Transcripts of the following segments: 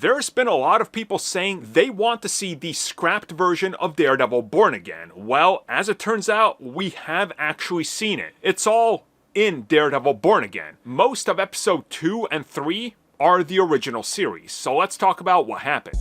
There's been a lot of people saying they want to see the scrapped version of Daredevil Born Again. Well, as it turns out, we have actually seen it. It's all in Daredevil Born Again. Most of episode 2 and 3 are the original series, so let's talk about what happened.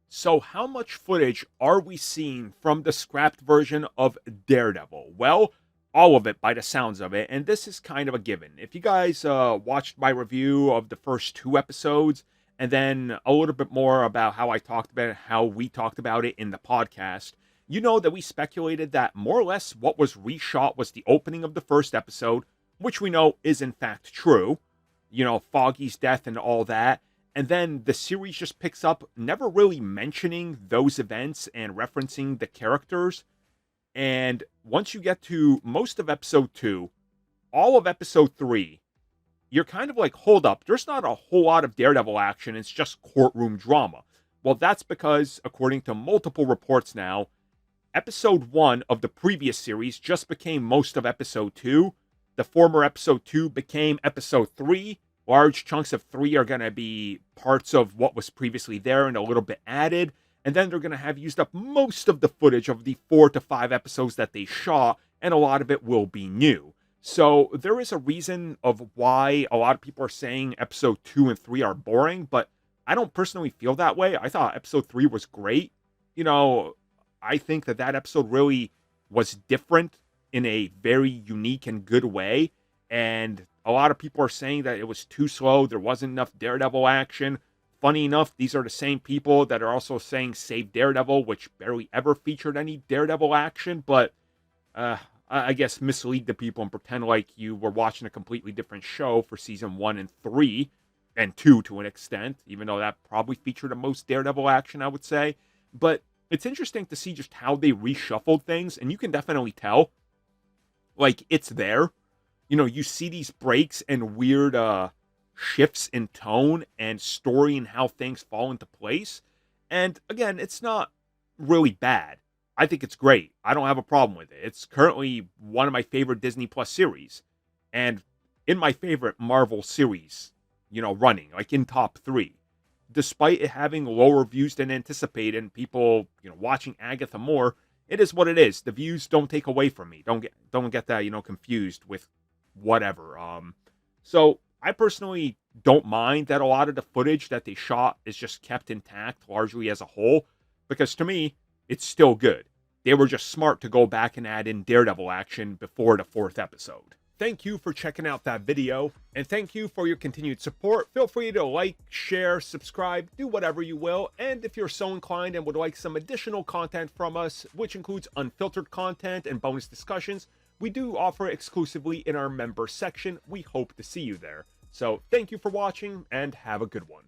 So how much footage are we seeing from the scrapped version of Daredevil? Well, all of it by the sounds of it, and this is kind of a given. If you guys watched my review of the first 2 episodes, and then a little bit more about how I talked about it, how we talked about it in the podcast, you know that we speculated that more or less what was reshot was the opening of the first episode, which we know is in fact true. You know, Foggy's death and all that. And then the series just picks up never really mentioning those events and referencing the characters. And once you get to most of episode 2, all of episode 3, you're kind of like, hold up, there's not a whole lot of Daredevil action, it's just courtroom drama. Well, that's because, according to multiple reports now, episode 1 of the previous series just became most of episode 2. The former episode 2 became episode 3. Large chunks of 3 are going to be parts of what was previously there and a little bit added. And then they're going to have used up most of the footage of the 4 to 5 episodes that they shot, and a lot of it will be new. So there is a reason of why a lot of people are saying episode 2 and 3 are boring, but I don't personally feel that way. I thought episode 3 was great. You know, I think that episode really was different in a very unique and good way. And a lot of people are saying that it was too slow. There wasn't enough Daredevil action. Funny enough, these are the same people that are also saying Save Daredevil, which barely ever featured any Daredevil action. But I guess mislead the people and pretend like you were watching a completely different show for season 1 and 3 and 2 to an extent, even though that probably featured the most Daredevil action, I would say. But it's interesting to see just how they reshuffled things, and you can definitely tell, like, it's there. You know, you see these breaks and weird shifts in tone and story and how things fall into place. And again, it's not really bad. I think it's great. I don't have a problem with it. It's currently one of my favorite Disney Plus series. And in my favorite Marvel series, you know, running, like in top 3. Despite it having lower views than anticipated and people, you know, watching Agatha more, it is what it is. The views don't take away from me. Don't get that, you know, confused with whatever. So I personally don't mind that a lot of the footage that they shot is just kept intact largely as a whole, because to me, it's still good. They were just smart to go back and add in Daredevil action before the 4th episode. Thank you for checking out that video, and thank you for your continued support. Feel free to like, share, subscribe, do whatever you will, and if you're so inclined and would like some additional content from us, which includes unfiltered content and bonus discussions, we do offer exclusively in our member section. We hope to see you there. So thank you for watching, and have a good one.